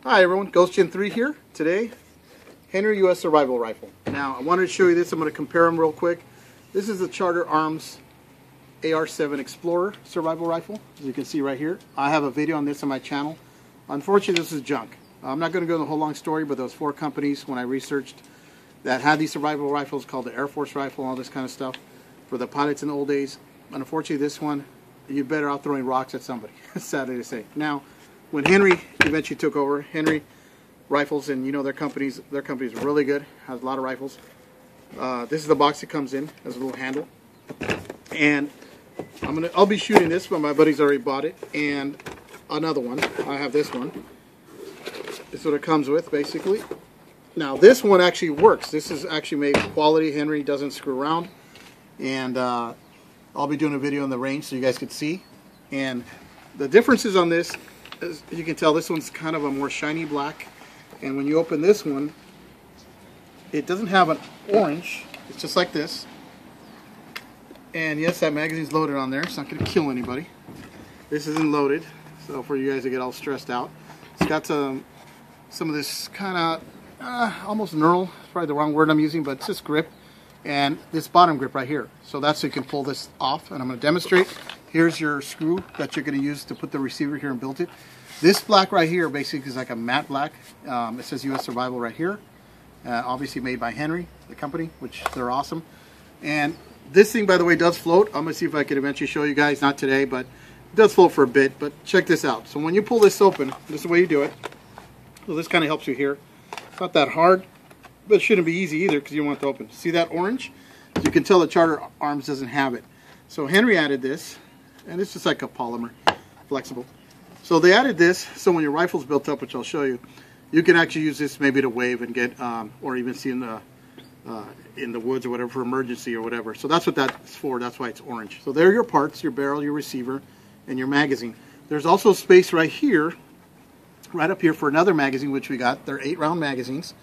Hi everyone, Ghost Gen 3 here. Today, Henry U.S. survival rifle. Now, I wanted to show you this. I'm going to compare them real quick. This is the Charter Arms AR-7 Explorer survival rifle, as you can see right here. I have a video on this on my channel. Unfortunately, this is junk. I'm not going to go into the whole long story, but those 4 companies, when I researched, that had these survival rifles called the Air Force rifle, all this kind of stuff, for the pilots in the old days. Unfortunately, this one, you're better off throwing rocks at somebody, sadly to say. Now, when Henry eventually took over, Henry Rifles, and you know their company's really good, has a lot of rifles. This is the box it comes in, has a little handle, and I'll be shooting this, but my buddy's already bought it, and another one. I have this one. This is what it comes with, basically. Now this one actually works. This is actually made quality. Henry doesn't screw around, and I'll be doing a video in the range so you guys can see. And the differences on this, as you can tell, this one's kind of a more shiny black, and when you open this one, it doesn't have an orange. It's just like this. And yes, that magazine's loaded on there. It's not going to kill anybody. This isn't loaded, so for you guys to get all stressed out. It's got some of this kind of almost knurl, probably the wrong word I'm using, but it's this grip and this bottom grip right here. So that's so you can pull this off, and I'm going to demonstrate. Here's your screw that you're going to use to put the receiver here and build it. This black right here basically is like a matte black. It says U.S. Survival right here. Obviously made by Henry, the company, which they're awesome. And this thing, by the way, does float. I'm going to see if I can eventually show you guys. Not today, but it does float for a bit. But check this out. So when you pull this open, this is the way you do it. So this kind of helps you here. It's not that hard, but it shouldn't be easy either because you don't want it to open. See that orange? You can tell the Charter Arms doesn't have it. So Henry added this, and it's just like a polymer, flexible. So they added this, so when your rifle's built up, which I'll show you, you can actually use this maybe to wave and get, or even see in the woods or whatever for emergency or whatever. So that's what that's for. That's why it's orange. So there are your parts, your barrel, your receiver, and your magazine. There's also space right here, right up here for another magazine, which we got. They're 8-round magazines.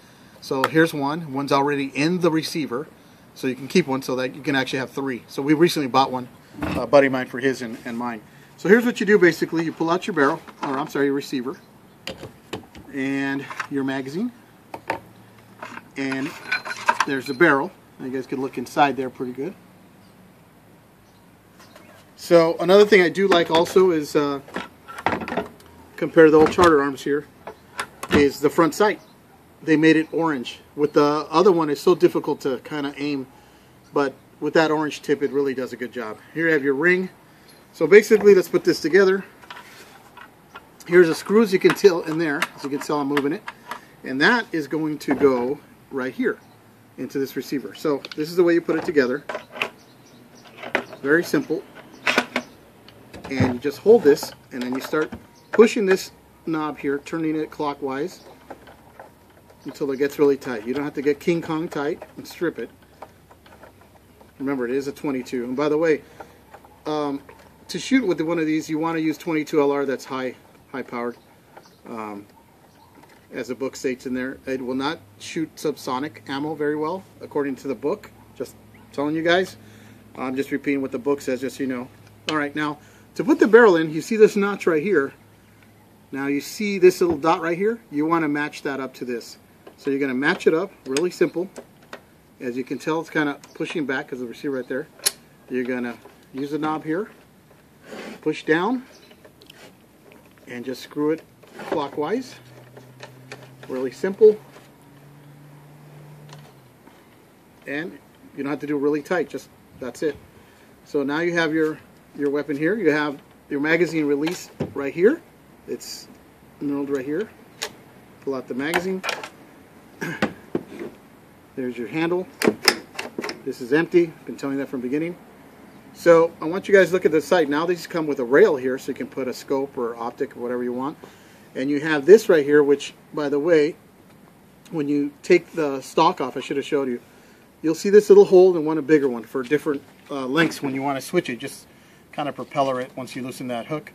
So here's one. One's already in the receiver, so you can keep one so that you can actually have 3. So we recently bought one, a buddy of mine for his and mine. So here's what you do basically. You pull out your barrel, or I'm sorry, your receiver, and your magazine. And there's the barrel. You guys can look inside there pretty good. So another thing I do like also is, compared to the old Charter Arms here, is the front sight. They made it orange. With the other one, it's so difficult to kind of aim, but with that orange tip, it really does a good job. Here you have your ring. So basically, let's put this together. Here's the screws you can tell in there. As you can tell, I'm moving it. And that is going to go right here into this receiver. So this is the way you put it together. Very simple. And you just hold this, and then you start pushing this knob here, turning it clockwise until it gets really tight. You don't have to get King Kong tight and strip it. Remember, it is a 22. And by the way, to shoot with one of these, you want to use 22 LR. That's high powered. As the book states in there, it will not shoot subsonic ammo very well, according to the book. Just telling you guys. I'm just repeating what the book says, just so you know. All right, now to put the barrel in, you see this notch right here. Now you see this little dot right here. You want to match that up to this. So you're going to match it up. Really simple. As you can tell, it's kind of pushing back because the receiver right there. You're going to use the knob here, push down, and just screw it clockwise. Really simple. And you don't have to do it really tight, just that's it. So now you have your weapon here. You have your magazine release right here. It's knurled right here. Pull out the magazine. There's your handle. This is empty. I've been telling you that from the beginning. So I want you guys to look at the sight. Now these come with a rail here, so you can put a scope or optic or whatever you want. And you have this right here, which, by the way, when you take the stock off, I should have showed you, you'll see this little hole and a bigger one for different lengths when you want to switch it. Just kind of propeller it once you loosen that hook.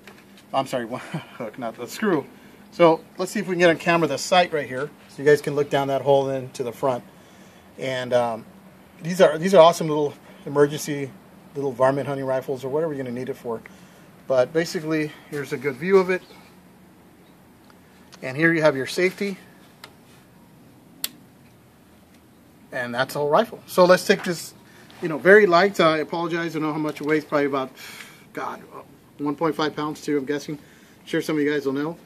I'm sorry, hook, not the screw. So let's see if we can get on camera the sight right here, so you guys can look down that hole into the front. And these are awesome little emergency little varmint hunting rifles or whatever you're going to need it for. But basically, here's a good view of it. And here you have your safety. And that's the whole rifle. So let's take this, you know, very light. I apologize. I don't know how much it weighs. Probably about, God, 1.5 pounds too, I'm guessing. I'm sure some of you guys will know.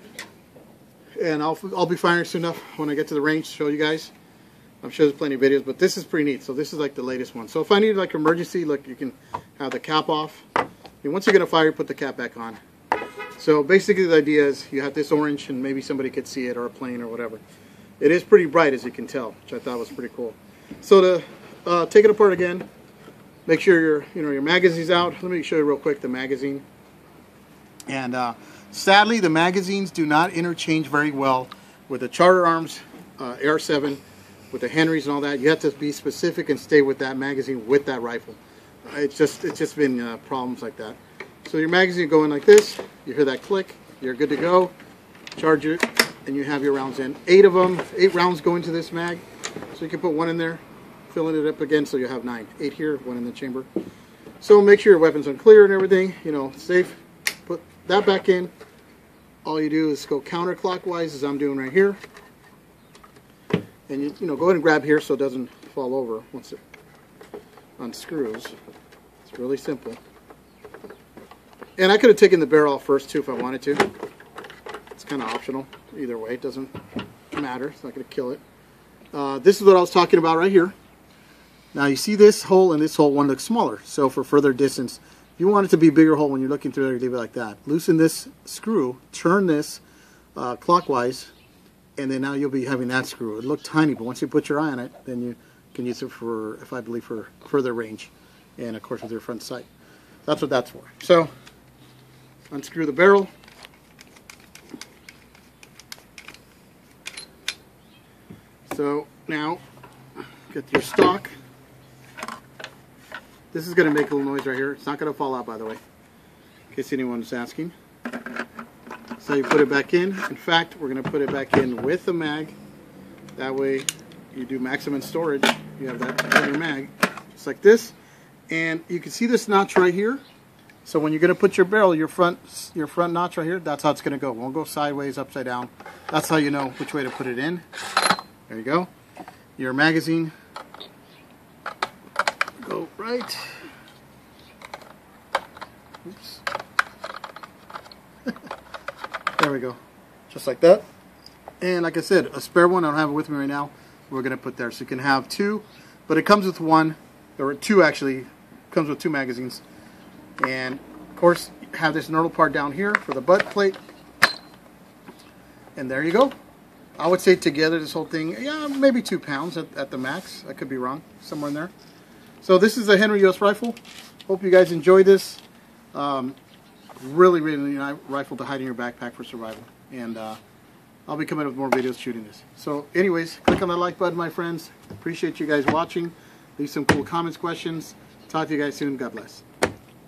And I'll be firing soon enough when I get to the range to show you guys. I'm sure there's plenty of videos, but this is pretty neat. So this is like the latest one. So if I need like emergency, look, you can have the cap off. And once you're going to fire, you put the cap back on. So basically the idea is you have this orange and maybe somebody could see it, or a plane or whatever. It is pretty bright, as you can tell, which I thought was pretty cool. So to take it apart again, make sure your magazine's out. Let me show you real quick the magazine. And sadly, the magazines do not interchange very well with the Charter Arms AR-7, with the Henrys and all that. You have to be specific and stay with that magazine with that rifle. It's just been problems like that. So your magazine going like this. You hear that click. You're good to go. Charge it, and you have your rounds in. 8 of them. 8 rounds go into this mag. So you can put 1 in there, filling it up again, so you have 9. 8 here, 1 in the chamber. So make sure your weapon's unclear and everything. You know, safe. Put that back in. All you do is go counterclockwise, as I'm doing right here. And you know, go ahead and grab here so it doesn't fall over once it unscrews. It's really simple. And I could have taken the barrel off first too if I wanted to. It's kind of optional. Either way, it doesn't matter. It's not going to kill it. This is what I was talking about right here. Now you see this hole and this hole, one looks smaller. So for further distance, if you want it to be a bigger hole when you're looking through there, you leave it like that. Loosen this screw, turn this clockwise, and then now you'll be having that screw. It looked tiny, but once you put your eye on it, then you can use it for, if I believe, for further range, and of course with your front sight. That's what that's for. So unscrew the barrel. So now get your stock. This is going to make a little noise right here. It's not going to fall out, by the way, in case anyone's asking. So you put it back in. In fact, we're going to put it back in with the mag. That way you do maximum storage. You have that in your mag, just like this. And you can see this notch right here. So when you're going to put your barrel, your front notch right here, that's how it's going to go. It won't go sideways, upside down. That's how you know which way to put it in. There you go. Your magazine, go right. Oops. There we go. Just like that. And like I said, a spare one, I don't have it with me right now, we're going to put there. So you can have 2, but it comes with 1, or 2 actually, comes with 2 magazines. And of course, have this knurled part down here for the butt plate. And there you go. I would say together this whole thing, yeah, maybe 2 pounds at the max. I could be wrong, somewhere in there. So this is a Henry U.S. rifle. Hope you guys enjoyed this. Really nice rifle to hide in your backpack for survival. And I'll be coming up with more videos shooting this. So anyways, click on the like button, my friends. Appreciate you guys watching. Leave some cool comments, questions. Talk to you guys soon. God bless.